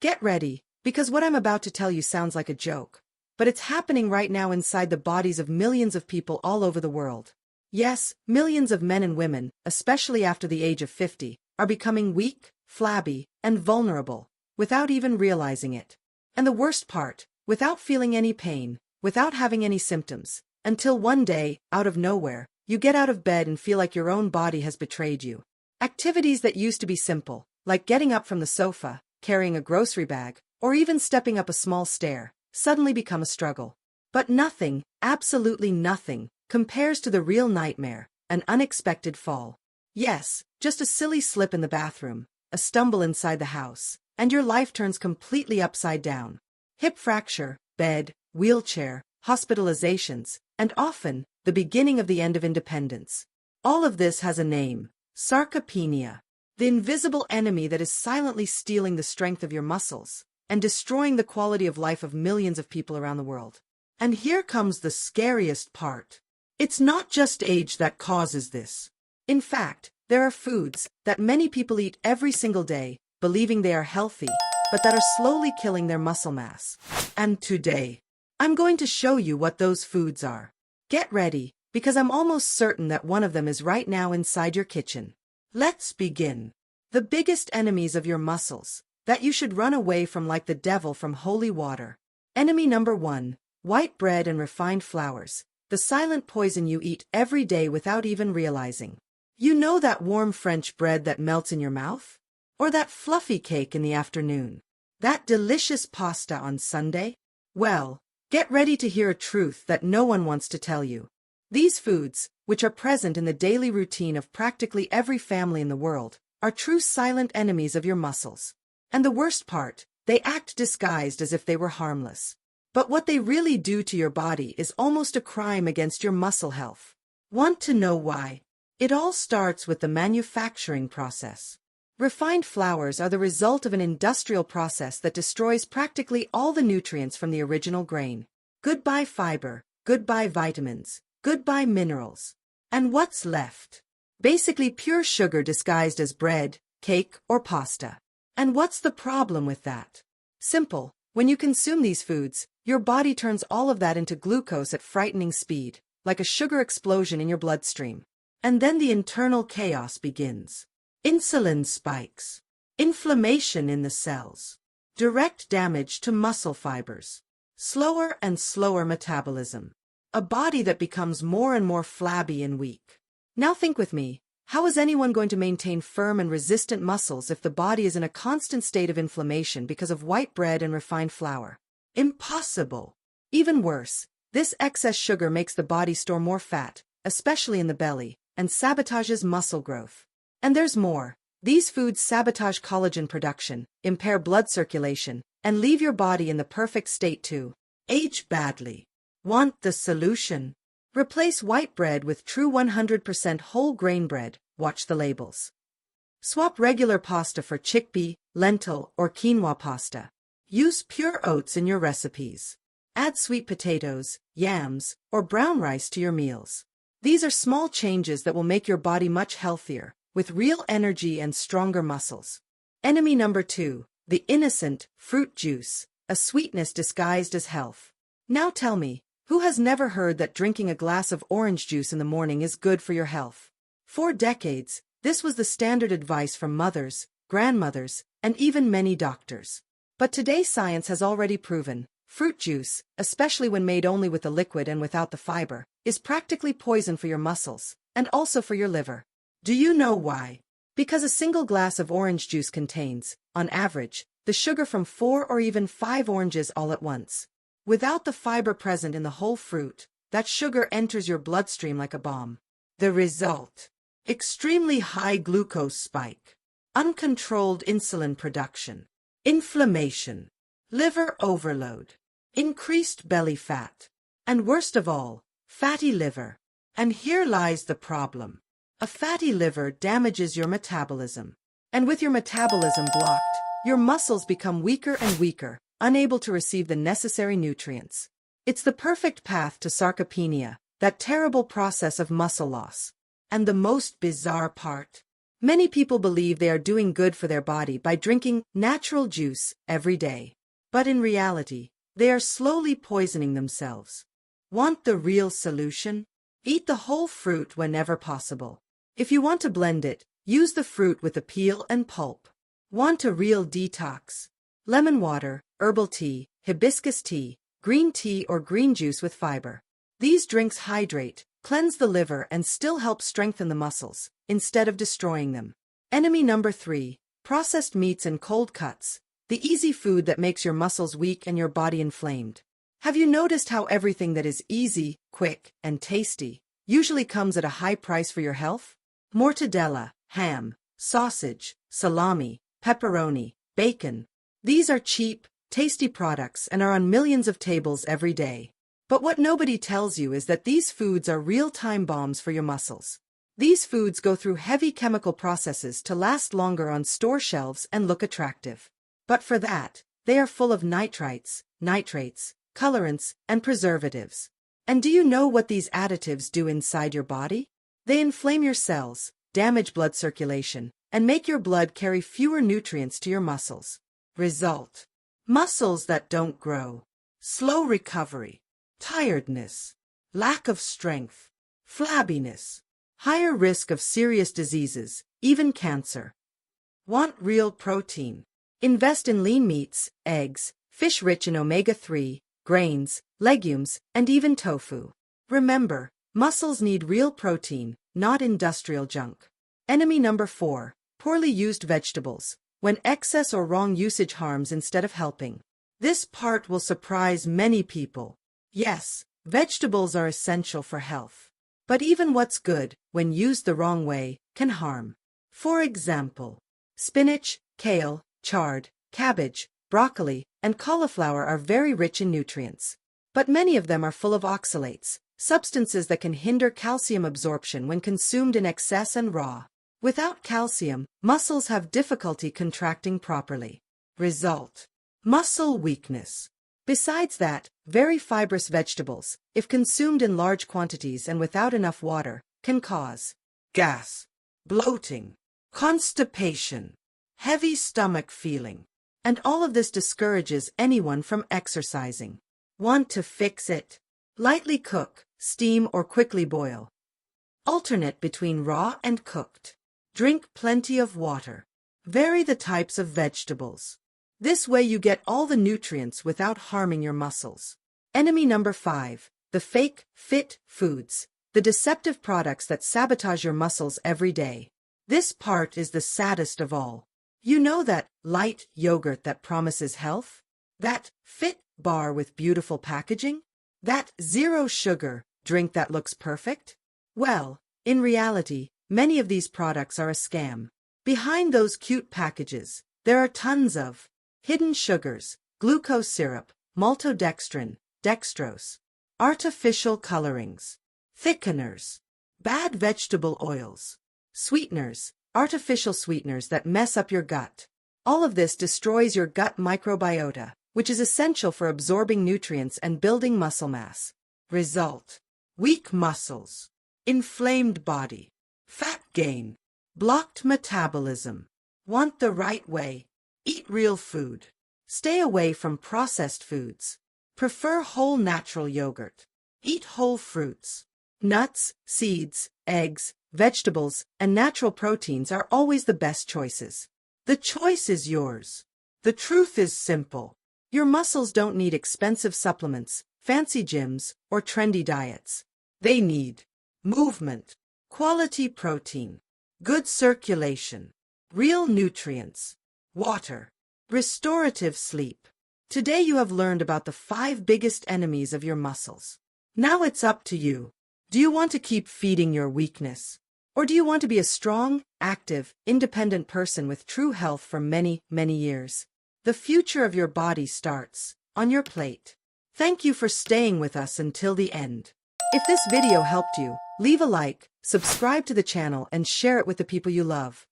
Get ready, because what I'm about to tell you sounds like a joke. But it's happening right now inside the bodies of millions of people all over the world. Yes, millions of men and women, especially after the age of 50, are becoming weak, flabby, and vulnerable, without even realizing it. And the worst part, without feeling any pain, without having any symptoms, until one day, out of nowhere, you get out of bed and feel like your own body has betrayed you. Activities that used to be simple, like getting up from the sofa, carrying a grocery bag, or even stepping up a small stair, suddenly become a struggle. But nothing, absolutely nothing, compares to the real nightmare, an unexpected fall. Yes, just a silly slip in the bathroom, a stumble inside the house, and your life turns completely upside down. Hip fracture, bed, wheelchair, hospitalizations, and often, the beginning of the end of independence. All of this has a name: sarcopenia. The invisible enemy that is silently stealing the strength of your muscles and destroying the quality of life of millions of people around the world. And here comes the scariest part. It's not just age that causes this. In fact, there are foods that many people eat every single day, believing they are healthy, but that are slowly killing their muscle mass. And today, I'm going to show you what those foods are. Get ready, because I'm almost certain that one of them is right now inside your kitchen. Let's begin. The biggest enemies of your muscles, that you should run away from like the devil from holy water. Enemy number 1, white bread and refined flours, the silent poison you eat every day without even realizing. You know that warm French bread that melts in your mouth? Or that fluffy cake in the afternoon? That delicious pasta on Sunday? Well, get ready to hear a truth that no one wants to tell you. These foods, which are present in the daily routine of practically every family in the world, are true silent enemies of your muscles. And the worst part, they act disguised as if they were harmless. But what they really do to your body is almost a crime against your muscle health. Want to know why? It all starts with the manufacturing process. Refined flours are the result of an industrial process that destroys practically all the nutrients from the original grain. Goodbye fiber, goodbye vitamins, goodbye minerals. And what's left? Basically pure sugar disguised as bread, cake, or pasta. And what's the problem with that? Simple. When you consume these foods, your body turns all of that into glucose at frightening speed, like a sugar explosion in your bloodstream. And then the internal chaos begins. Insulin spikes, inflammation in the cells, direct damage to muscle fibers, slower and slower metabolism, a body that becomes more and more flabby and weak. Now think with me, how is anyone going to maintain firm and resistant muscles if the body is in a constant state of inflammation because of white bread and refined flour? Impossible. Even worse, this excess sugar makes the body store more fat, especially in the belly, and sabotages muscle growth. And there's more. These foods sabotage collagen production, impair blood circulation, and leave your body in the perfect state to age badly. Want the solution? Replace white bread with true 100% whole grain bread. Watch the labels. Swap regular pasta for chickpea, lentil, or quinoa pasta. Use pure oats in your recipes. Add sweet potatoes, yams, or brown rice to your meals. These are small changes that will make your body much healthier, with real energy and stronger muscles. Enemy number 2, the innocent fruit juice, a sweetness disguised as health. Now tell me, who has never heard that drinking a glass of orange juice in the morning is good for your health? For decades, this was the standard advice from mothers, grandmothers, and even many doctors. But today science has already proven, fruit juice, especially when made only with the liquid and without the fiber, is practically poison for your muscles, and also for your liver. Do you know why? Because a single glass of orange juice contains, on average, the sugar from 4 or even 5 oranges all at once. Without the fiber present in the whole fruit, that sugar enters your bloodstream like a bomb. The result? Extremely high glucose spike, uncontrolled insulin production, inflammation, liver overload, increased belly fat, and worst of all, fatty liver. And here lies the problem. A fatty liver damages your metabolism. And with your metabolism blocked, your muscles become weaker and weaker, unable to receive the necessary nutrients. It's the perfect path to sarcopenia, that terrible process of muscle loss. And the most bizarre part? Many people believe they are doing good for their body by drinking natural juice every day. But in reality, they are slowly poisoning themselves. Want the real solution? Eat the whole fruit whenever possible. If you want to blend it, use the fruit with the peel and pulp. Want a real detox? Lemon water, herbal tea, hibiscus tea, green tea or green juice with fiber. These drinks hydrate, cleanse the liver and still help strengthen the muscles, instead of destroying them. Enemy number 3, processed meats and cold cuts, the easy food that makes your muscles weak and your body inflamed. Have you noticed how everything that is easy, quick, and tasty usually comes at a high price for your health? Mortadella, ham, sausage, salami, pepperoni, bacon. These are cheap, tasty products and are on millions of tables every day. But what nobody tells you is that these foods are real-time bombs for your muscles. These foods go through heavy chemical processes to last longer on store shelves and look attractive. But for that, they are full of nitrites, nitrates, colorants, and preservatives. And do you know what these additives do inside your body? They inflame your cells, damage blood circulation, and make your blood carry fewer nutrients to your muscles. Result: muscles that don't grow, slow recovery, tiredness, lack of strength, flabbiness, higher risk of serious diseases, even cancer. Want real protein? Invest in lean meats, eggs, fish rich in omega-3, grains, legumes, and even tofu. Remember, muscles need real protein, not industrial junk. Enemy number 4, poorly used vegetables, when excess or wrong usage harms instead of helping. This part will surprise many people. Yes, vegetables are essential for health. But even what's good, when used the wrong way, can harm. For example, spinach, kale, chard, cabbage, broccoli, and cauliflower are very rich in nutrients. But many of them are full of oxalates, substances that can hinder calcium absorption when consumed in excess and raw. Without calcium, muscles have difficulty contracting properly. Result: muscle weakness. Besides that, very fibrous vegetables, if consumed in large quantities and without enough water, can cause gas, bloating, constipation, heavy stomach feeling. And all of this discourages anyone from exercising. Want to fix it? Lightly cook, steam or quickly boil. Alternate between raw and cooked. Drink plenty of water. Vary the types of vegetables. This way you get all the nutrients without harming your muscles. Enemy number 5, the fake, fit foods, the deceptive products that sabotage your muscles every day. This part is the saddest of all. You know that light yogurt that promises health? That fit bar with beautiful packaging? That zero sugar drink that looks perfect? Well, in reality, many of these products are a scam. Behind those cute packages, there are tons of hidden sugars, glucose syrup, maltodextrin, dextrose, artificial colorings, thickeners, bad vegetable oils, sweeteners, artificial sweeteners that mess up your gut. All of this destroys your gut microbiota, which is essential for absorbing nutrients and building muscle mass. Result: weak muscles, inflamed body, fat gain, blocked metabolism. Want the right way? Eat real food. Stay away from processed foods. Prefer whole natural yogurt. Eat whole fruits. Nuts, seeds, eggs, vegetables, and natural proteins are always the best choices. The choice is yours. The truth is simple. Your muscles don't need expensive supplements, fancy gyms, or trendy diets. They need movement, quality protein, good circulation, real nutrients, water, restorative sleep. Today you have learned about the 5 biggest enemies of your muscles. Now it's up to you. Do you want to keep feeding your weakness? Or do you want to be a strong, active, independent person with true health for many, many years? The future of your body starts on your plate. Thank you for staying with us until the end. If this video helped you, leave a like, subscribe to the channel, and share it with the people you love.